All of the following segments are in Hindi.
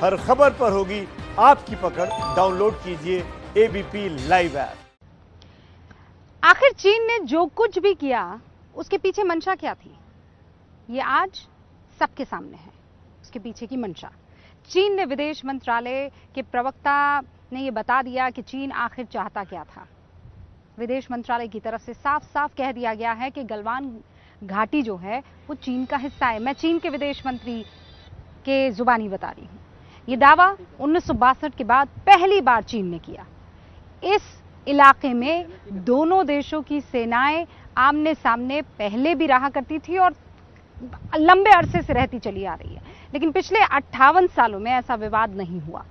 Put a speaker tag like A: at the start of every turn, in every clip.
A: हर खबर पर होगी आपकी पकड़। डाउनलोड कीजिए एबीपी लाइव ऐप।
B: आखिर चीन ने जो कुछ भी किया उसके पीछे मंशा क्या थी, ये आज सबके सामने है। उसके पीछे की मंशा, चीन ने विदेश मंत्रालय के प्रवक्ता ने यह बता दिया कि चीन आखिर चाहता क्या था। विदेश मंत्रालय की तरफ से साफ साफ कह दिया गया है कि गलवान घाटी जो है वो चीन का हिस्सा है। मैं चीन के विदेश मंत्री के जुबानी बता रही हूं। ये दावा 1962 के बाद पहली बार चीन ने किया। इस इलाके में दोनों देशों की सेनाएं आमने सामने पहले भी रहा करती थी और लंबे अरसे से रहती चली आ रही है, लेकिन पिछले 58 सालों में ऐसा विवाद नहीं हुआ।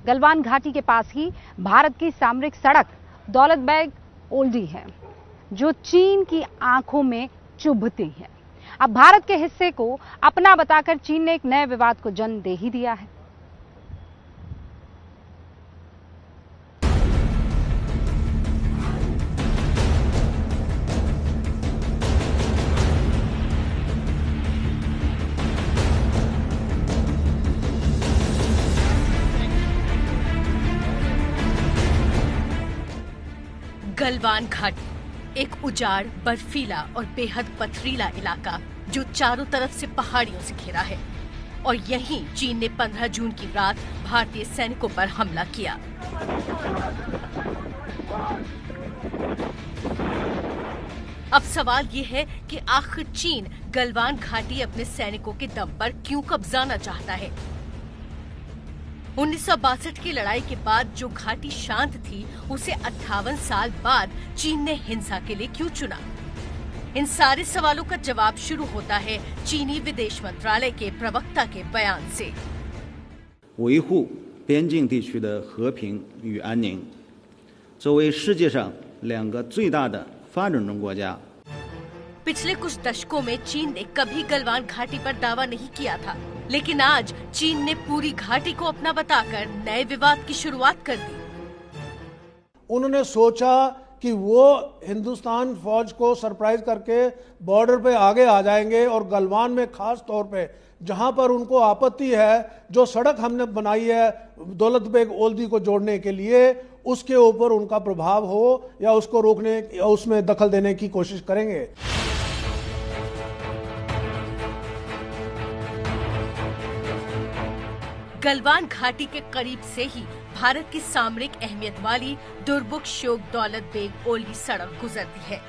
B: गलवान घाटी के पास ही भारत की सामरिक सड़क दौलत बेग ओल्डी है, जो चीन की आंखों में चुभती है। अब भारत के हिस्से को अपना बताकर चीन ने एक नए विवाद को जन्म दे ही दिया है।
C: गलवान घाटी एक उजाड़, बर्फीला और बेहद पथरीला इलाका जो चारों तरफ से पहाड़ियों से घिरा है, और यहीं चीन ने 15 जून की रात भारतीय सैनिकों पर हमला किया। अब सवाल ये है कि आखिर चीन गलवान घाटी अपने सैनिकों के दम पर क्यों कब्जाना चाहता है। 1962 की लड़ाई के बाद जो घाटी शांत थी, उसे 58 साल बाद चीन ने हिंसा के लिए क्यों चुना? इन सारे सवालों का जवाब शुरू होता है चीनी विदेश मंत्रालय के प्रवक्ता के बयान से।
D: 维护边境地区的和平与安宁，作为世界上2个最大的发展中国家。
C: पिछले कुछ दशकों में चीन ने कभी गलवान घाटी पर दावा नहीं किया था, लेकिन आज चीन ने पूरी घाटी को अपना बताकर नए विवाद की शुरुआत कर दी।
E: उन्होंने सोचा कि वो हिंदुस्तान फौज को सरप्राइज करके बॉर्डर पे आगे आ जाएंगे और गलवान में खास तौर पे जहां पर उनको आपत्ति है, जो सड़क हमने बनाई है दौलत बेग ओल्डी को जोड़ने के लिए, उसके ऊपर उनका प्रभाव हो या उसको रोकने या उसमें दखल देने की कोशिश करेंगे।
C: गलवान घाटी के करीब से ही भारत की सामरिक अहमियत वाली दुर्बुक श्योक दौलत बेग ओल्डी सड़क गुजरती है।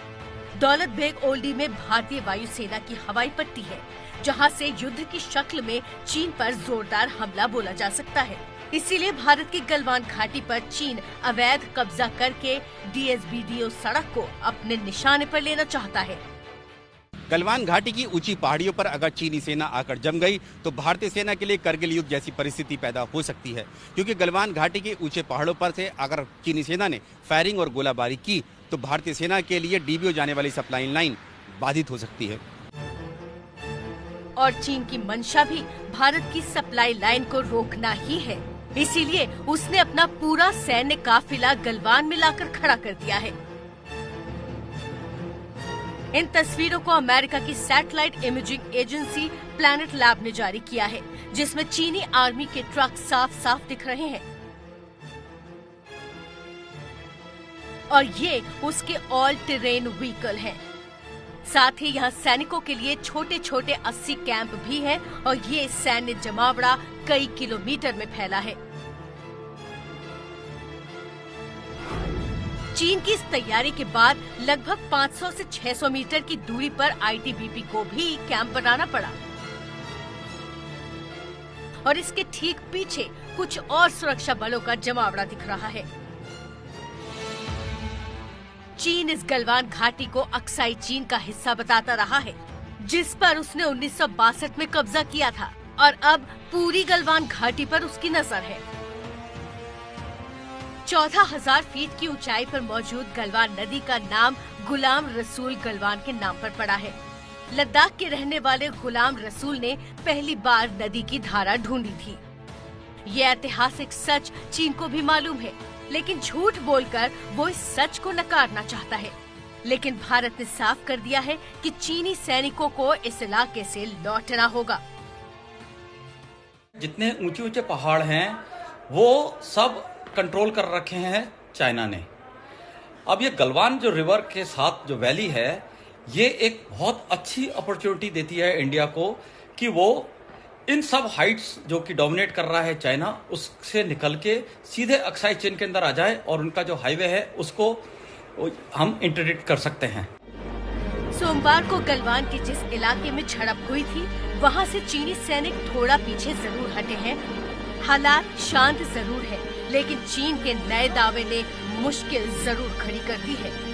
C: दौलत बेग ओल्डी में भारतीय वायुसेना की हवाई पट्टी है, जहां से युद्ध की शक्ल में चीन पर जोरदार हमला बोला जा सकता है। इसीलिए भारत की गलवान घाटी पर चीन अवैध कब्जा करके DSBDO सड़क को अपने निशाने पर लेना चाहता है।
F: गलवान घाटी की ऊंची पहाड़ियों पर अगर चीनी सेना आकर जम गई तो भारतीय सेना के लिए करगिल युद्ध जैसी परिस्थिति पैदा हो सकती है, क्योंकि गलवान घाटी के ऊंचे पहाड़ों पर से अगर चीनी सेना ने फायरिंग और गोलाबारी की तो भारतीय सेना के लिए DBO जाने वाली सप्लाई लाइन बाधित हो सकती है।
C: और चीन की मंशा भी भारत की सप्लाई लाइन को रोकना ही है। इसीलिए उसने अपना पूरा सैन्य काफिला गलवान में लाकर खड़ा कर दिया है। इन तस्वीरों को अमेरिका की satellite imaging agency planet lab ने जारी किया है, जिसमें चीनी आर्मी के ट्रक साफ साफ दिख रहे हैं और ये उसके ऑल टेरेन व्हीकल हैं। साथ ही यहाँ सैनिकों के लिए छोटे छोटे 80 कैंप भी हैं और ये सैन्य जमावड़ा कई किलोमीटर में फैला है। चीन की इस तैयारी के बाद लगभग 500 से 600 मीटर की दूरी पर ITBP को भी कैंप बनाना पड़ा और इसके ठीक पीछे कुछ और सुरक्षा बलों का जमावड़ा दिख रहा है। चीन इस गलवान घाटी को अक्साई चीन का हिस्सा बताता रहा है, जिस पर उसने 1962 में कब्जा किया था, और अब पूरी गलवान घाटी पर उसकी नजर है। 14,000 फीट की ऊंचाई पर मौजूद गलवान नदी का नाम गुलाम रसूल गलवान के नाम पर पड़ा है। लद्दाख के रहने वाले गुलाम रसूल ने पहली बार नदी की धारा ढूंढी थी। ये ऐतिहासिक सच चीन को भी मालूम है, लेकिन झूठ बोलकर वो इस सच को नकारना चाहता है। लेकिन भारत ने साफ कर दिया है कि चीनी सैनिकों को इस इलाके से लौटना होगा।
G: जितने ऊंचे ऊंचे पहाड़ हैं वो सब कंट्रोल कर रखे हैं चाइना ने। अब ये गलवान जो रिवर के साथ जो वैली है, ये एक बहुत अच्छी अपॉर्चुनिटी देती है इंडिया को कि वो इन सब हाइट्स जो कि डोमिनेट कर रहा है चाइना, उससे निकल के सीधे अक्साई चेन के अंदर आ जाए और उनका जो हाईवे है उसको हम इंटरडिक्ट कर सकते हैं।
C: सोमवार को गलवान के जिस इलाके में झड़प हुई थी, वहां से चीनी सैनिक थोड़ा पीछे जरूर हटे हैं। हालात शांत जरूर है, लेकिन चीन के नए दावे ने मुश्किल जरूर खड़ी कर दी है।